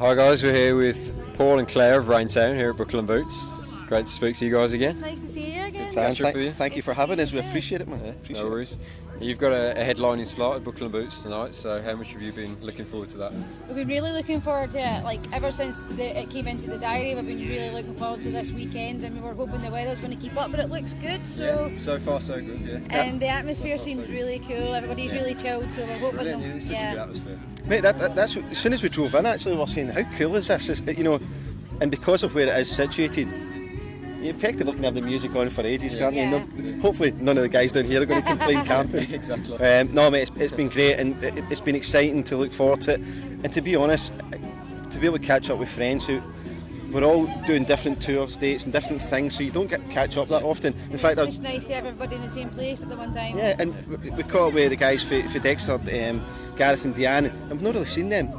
Hi guys, we're here with Paul and Claire of Raintown here at Buckle and Boots. Great to speak to you guys again. It's nice to see you again. Thank you for having us. We appreciate it, man. No worries. You've got a headlining slot at Buckle and Boots tonight, so how much have you been looking forward to that? We've been really looking forward to it. Like ever since it came into the diary, we've been really looking forward to this weekend, and we were hoping the weather's going to keep up, but it looks good. So yeah, so far so good. Yeah. And the atmosphere seems really cool. Everybody's really chilled, so we're hoping. It's such a good atmosphere. Mate, that's as soon as we drove in, actually, we were saying, how cool is this? And because of where it is situated, you effectively can have the music on for ages, can't you? Hopefully none of the guys down here are going to complain camping. Exactly. No, mate, it's been great, and it's been exciting to look forward to it. And to be honest, to be able to catch up with friends who we're all doing different tours, dates and different things, so you don't get catch up that often. In fact, it's nice to have everybody in the same place at the one time. Yeah, and we caught up with the guys for Dexter, Gareth and Deanne, and I've not really seen them.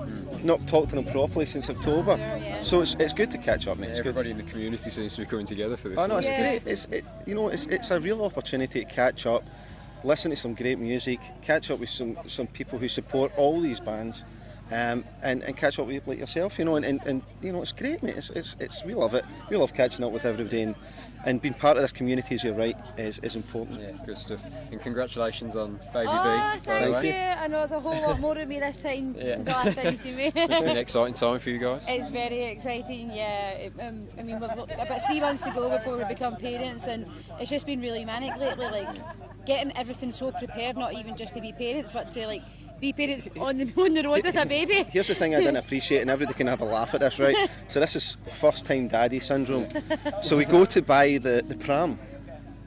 Not talked to them properly since October, so it's good to catch up, mate. Yeah, everybody in the community seems to be coming together for this. Oh no, it's great. It's a real opportunity to catch up, listen to some great music, catch up with some people who support all these bands, and catch up with like yourself, and it's great, mate. It's we love it. We love catching up with everybody, and being part of this community, as you're right, is important. Yeah, good stuff. And congratulations on Baby B. Thank you. you. I know there's a whole lot more of me this time since the last time you see me. It's been an exciting time for you guys. It's very exciting, yeah. We've got about 3 months to go before we become parents, and it's just been really manic lately, like getting everything so prepared, not even just to be parents, but to like be parents on the road with a baby. Here's the thing I didn't appreciate, and everybody can have a laugh at this, right? So this is first time daddy syndrome. So we go to buy the pram.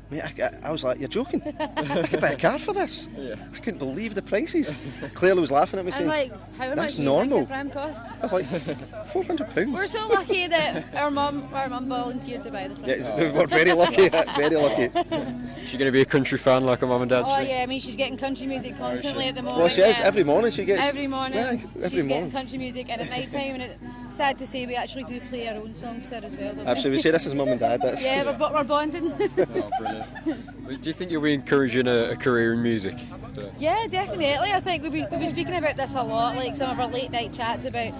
Mate, I was like, you're joking? I could buy a car for this. Yeah. I couldn't believe the prices. Claire was laughing at me saying, like, how much that's do you normal. think the pram cost? I was like, £400. We're so lucky that our mum volunteered to buy the pram. Yeah, we're very lucky, very lucky. Is she going to be a country fan like her mum and dad? Oh yeah, I mean she's getting country music constantly at the moment. Well, she is, every morning she gets... Every morning, every morning. Getting country music, and at night time, and it's sad to say we actually do play our own songs there as well, don't we? Absolutely, we say this is mum and dad. Yeah, we're bonding. Oh, brilliant. Do you think you'll be encouraging a career in music? Yeah, definitely. I think we've been speaking about this a lot, like some of our late night chats about,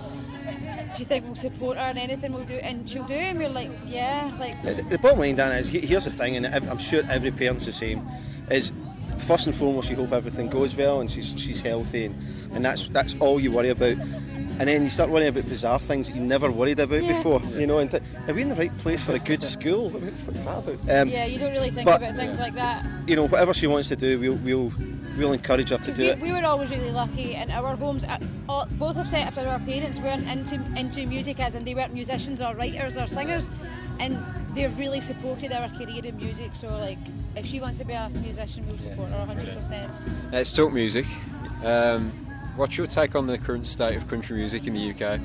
do you think we'll support her in anything we'll do, and she'll do, and we're like, yeah. Like the bottom line, Dan, is here's the thing, and I'm sure every parent's the same, is first and foremost you hope everything goes well and she's healthy, and that's all you worry about. And then you start worrying about bizarre things that you never worried about before, and are we in the right place for a good school? I mean, what's that about? Yeah, you don't really think about things like that. Whatever she wants to do, we'll encourage her to do it. We were always really lucky, and our homes, both have said after our parents weren't into music, as in they weren't musicians or writers or singers, and they've really supported our career in music. So like, if she wants to be a musician, we'll support her 100%. Let's talk music. What's your take on the current state of country music in the UK?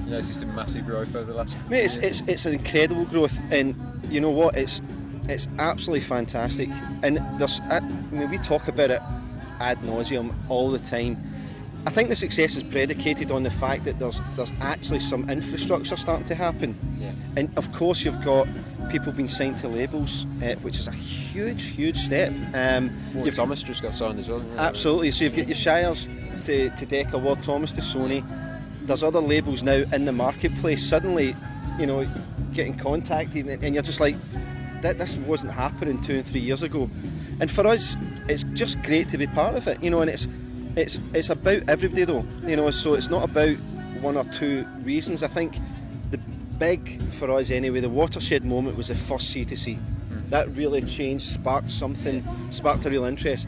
It's just a massive growth over the last few years. It's an incredible growth, and you know what? It's absolutely fantastic. And we talk about it ad nauseum all the time. I think the success is predicated on the fact that there's actually some infrastructure starting to happen. Yeah. And of course you've got people being signed to labels, which is a huge step. Thomas just got signed as well. Absolutely. So you've got your Shires to Decca, Ward Thomas to Sony. There's other labels now in the marketplace suddenly, getting contacted, and you're just like, this wasn't happening 2 and 3 years ago. And for us, it's just great to be part of it, and it's about everybody though, so it's not about one or two reasons. I think the big, for us anyway, the watershed moment was the first C2C. That really changed, sparked a real interest.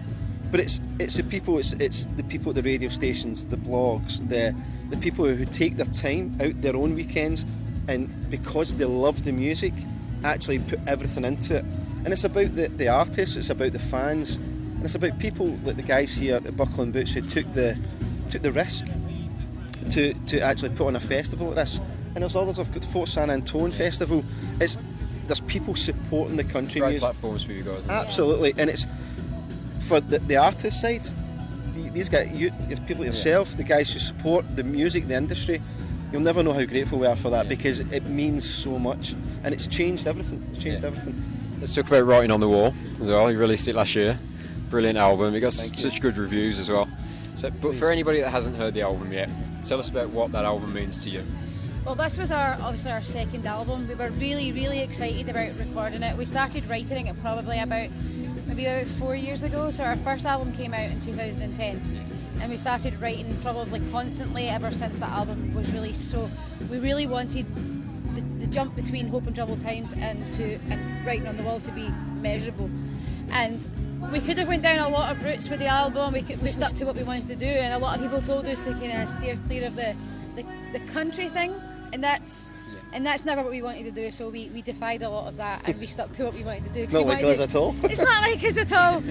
But it's the people, it's the people at the radio stations, the blogs, the people who take their time out their own weekends, and because they love the music, actually put everything into it. And it's about the artists, it's about the fans, and it's about people like the guys here at Buckle and Boots who took the risk to actually put on a festival like this. And there's others. I've got Fort San Antone Festival. There's people supporting the country music. Great platforms for you guys. Absolutely, and it's for the artist side. These guys, people like yourself, the guys who support the music, the industry, you'll never know how grateful we are for that, because it means so much, and it's changed everything. Everything. Let's talk about Writing on the Wall as well. You released it last year. Brilliant album. It got such good reviews as well. So, but for anybody that hasn't heard the album yet, tell us about what that album means to you. Well, this was obviously our second album. We were really excited about recording it. We started writing it probably maybe about 4 years ago. So our first album came out in 2010, and we started writing probably constantly ever since the album was released. So we really wanted the jump between Hope and Troubled Times and Writing on the Wall to be measurable. And we could have went down a lot of routes with the album. We stuck to what we wanted to do, and a lot of people told us to kind of steer clear of the country thing, and that's never what we wanted to do. So we defied a lot of that, and we stuck to what we wanted to do. Not like us at all. It's not like us at all.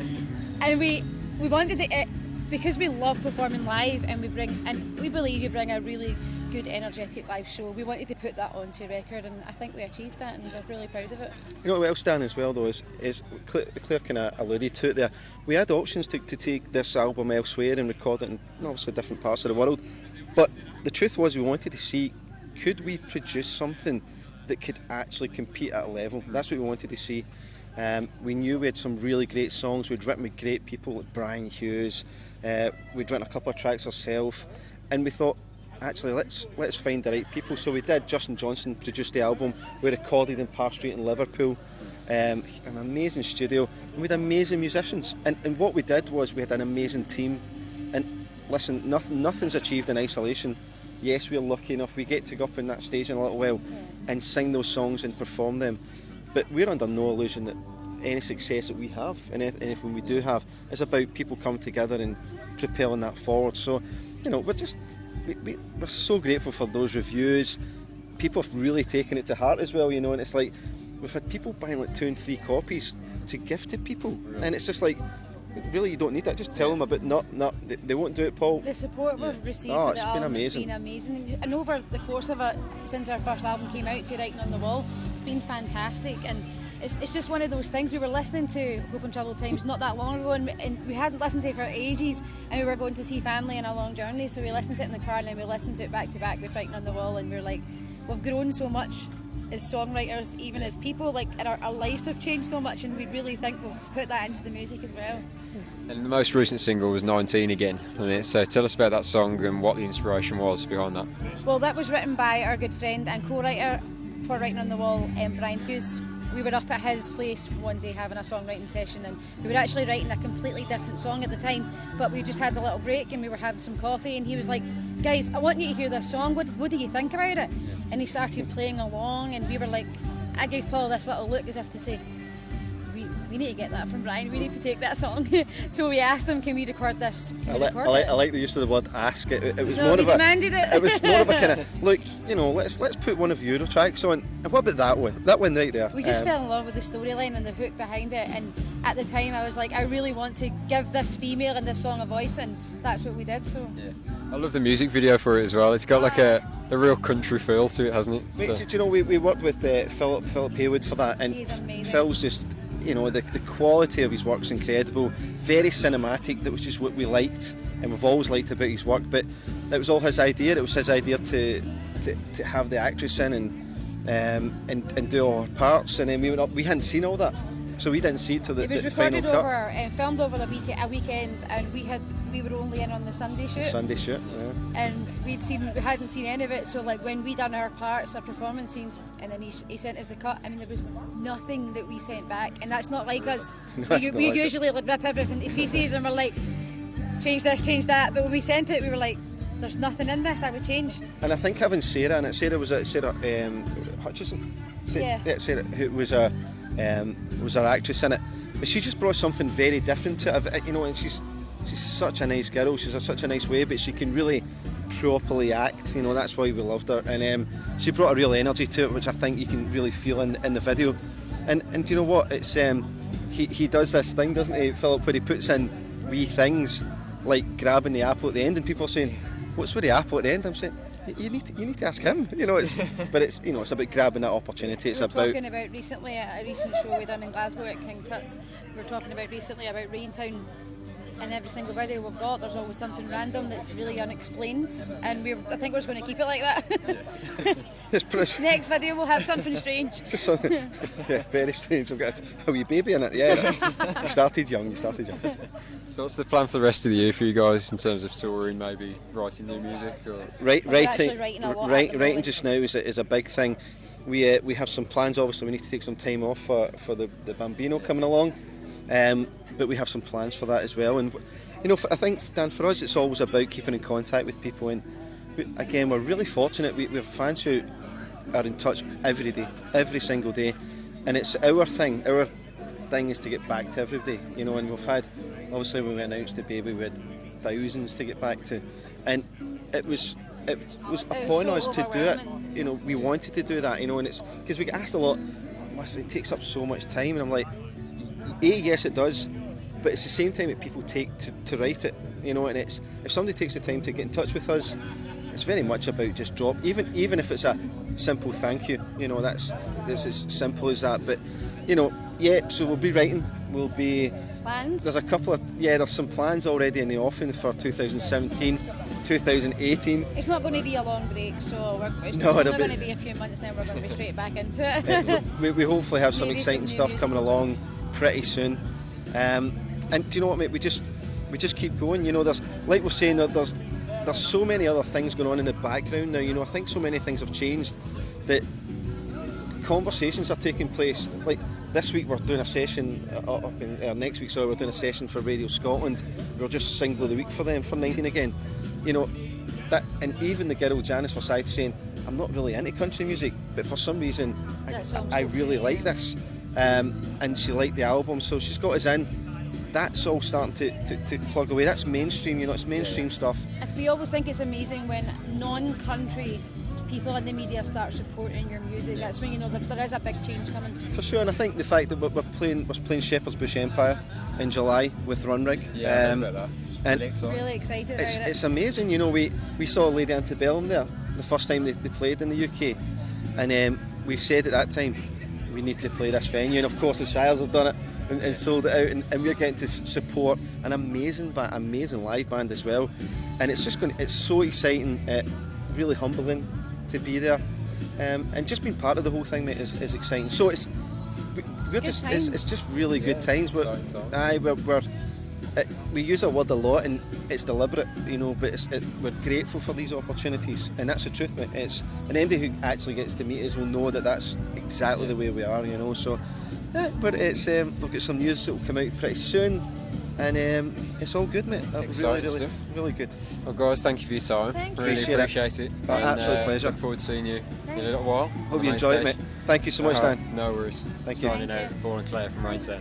And we wanted it because we love performing live, and we believe we bring a really good, energetic live show. We wanted to put that onto record, and I think we achieved that, and we're really proud of it. You know what else, Dan, as well, though, is Claire kind of alluded to it there. We had options to take this album elsewhere and record it in obviously different parts of the world, but the truth was we wanted to see, could we produce something that could actually compete at a level? That's what we wanted to see. We knew we had some really great songs. We'd written with great people like Brian Hughes. We'd written a couple of tracks ourselves, and we thought, actually, let's find the right people. So we did. Justin Johnson produced the album. We recorded in Park Street in Liverpool. An amazing studio, and we had amazing musicians. And what we did was we had an amazing team. And listen, nothing's achieved in isolation. Yes, we're lucky enough we get to go up on that stage in a little while and sing those songs and perform them. But we're under no illusion that any success that we have and anything we do have is about people coming together and propelling that forward. So, we're so grateful for those reviews. People have really taken it to heart as well, and it's like we've had people buying like 2 and 3 copies to give to people, and it's just like, really, you don't need that. Just tell them about they won't do it, Paul. The support we've received for the album has been amazing, and over the course of it, since our first album came out to Writing on the Wall, it's been fantastic. And it's just one of those things. We were listening to Hope and Troubled Times not that long ago, and we hadn't listened to it for ages, and we were going to see family on a long journey, so we listened to it in the car, and then we listened to it back to back with Writing on the Wall, and we were like, we've grown so much as songwriters, even as people, like, and our lives have changed so much, and we really think we've put that into the music as well. And the most recent single was 19 again, wasn't it? So tell us about that song and what the inspiration was behind that. Well, that was written by our good friend and co-writer for Writing on the Wall, Brian Hughes. We were up at his place one day having a songwriting session, and we were actually writing a completely different song at the time, but we just had a little break and we were having some coffee, and he was like, guys, I want you to hear this song, what do you think about it? And he started playing along, and we were like, I gave Paul this little look as if to say, we need to get that from Brian, we need to take that song. So we asked him, can we record this? I like the use of the word ask. It was no, more of demanded it. It was more of a kind of, look, let's put one of your tracks on. And what about that one? That one right there. We just fell in love with the storyline and the hook behind it, and at the time I was like, I really want to give this female in this song a voice, and that's what we did. So yeah. I love the music video for it as well. It's got like a real country feel to it, hasn't it? Mate, do you know, we worked with Philip Haywood for that, and he's amazing. Phil's just, the quality of his work's incredible, very cinematic. That was just what we liked, and we've always liked about his work. But it was all his idea. It was his idea to have the actress in and do all her parts, and then we went up. We hadn't seen all that, so we didn't see it to the final cut. It was recorded filmed over a weekend, and we were only in on the Sunday shoot. Yeah. And we hadn't seen any of it. So like when we done our parts, our performance scenes, and then he sent us the cut. I mean, there was nothing that we sent back, and that's not like us. We usually rip everything to pieces, and we're like, change this, change that. But when we sent it, we were like, there's nothing in this I would change. And I think having Sarah in it, Sarah Hutchison, Sarah, who was our actress in it, but she just brought something very different to it, and she's such a nice girl. She's such a nice way, but she can really properly act. That's why we loved her, and she brought a real energy to it, which I think you can really feel in the video. And you know what? It's he does this thing, doesn't he, Philip, where he puts in wee things like grabbing the apple at the end, and people are saying, "What's with the apple at the end?" I'm saying, you need to ask him. It's about grabbing that opportunity. It's about talking about recently at a recent show we done in Glasgow at King Tut's. We were talking about recently about Raintown in every single video we've got, there's always something random that's really unexplained, and I think we're just going to keep it like that. It's pretty, Next video we'll have something strange. just something, yeah, very strange. I've got a wee baby in it. Yeah, you started young. So what's the plan for the rest of the year for you guys in terms of touring, maybe writing new music? Or actually writing a lot at the Writing moment. just now is a big thing. We have some plans. Obviously, we need to take some time off for the Bambino coming along, but we have some plans for that as well. And you know, I think, Dan, for us, it's always about keeping in contact with people. And again, we're really fortunate. We have fans who are in touch every day, every single day, and it's our thing. Our thing is to get back to everybody. You know, and we've had, obviously, when we announced the baby, we had thousands to get back to, and it was upon so us to do it. overwhelming. You know, we wanted to do that. You know, and it's because we get asked a lot. "Oh, it takes up so much time," and I'm like, yes, it does, but it's the same time that people take to write it. You know, and it's if somebody takes the time to get in touch with us, it's very much about just drop. Even if it's a simple thank you. You know, this as simple as that. But you know, yeah. So we'll be writing. We'll be. Plans? There's a couple of there's some plans already in the offing for 2017, 2018. It's not going to be a long break, so it's No, only it'll going be- to be a few months now. We're going to be straight back into it. We hopefully have some Maybe exciting some new stuff music coming as well. along pretty soon. And do you know what, mate? We just keep going. You know, there's like we're saying, there's so many other things going on in the background now. You know, I think so many things have changed that conversations are taking place. Like this week, we're doing a session next week. So we're doing a session for Radio Scotland. We're just single of the week for them for 19 again. You know that, and even the girl Janice Forsyth saying, "I'm not really into country music, but for some reason, I really like this." And she liked the album, so she's got us in. That's all starting to plug away. That's mainstream, you know, it's mainstream stuff. We always think it's amazing when non-country people in the media start supporting your music. That's when you know that there is a big change coming. For sure, and I think the fact that we're playing Shepherd's Bush Empire in July with Runrig. Yeah, I heard about that. It's and really exciting. Really excited about it. It's amazing, you know. We saw Lady Antebellum there the first time they played in the UK, and we said at that time we need to play this venue, and of course the Shires have done it and sold it out, and we're getting to support an amazing live band as well, and it's so exciting, really humbling to be there, and just being part of the whole thing, mate, is exciting. So it's just really good times. We use that word a lot, and it's deliberate, you know, but we're grateful for these opportunities, and that's the truth, mate. And anybody who actually gets to meet us will know that that's exactly the way we are, you know. So, but it's we've got some news that will come out pretty soon, and it's all good, mate. Exciting Really, stuff. really good. Well, guys, thank you for your time. Thank you. Really appreciate it. Absolute pleasure. Look forward to seeing you in a Thanks. little while. Hope on you the enjoy it, main mate. stage. Thank you so much, Alright, Dan. No worries. Thank you. Signing Thank out, you. Paul and Claire from Raintown.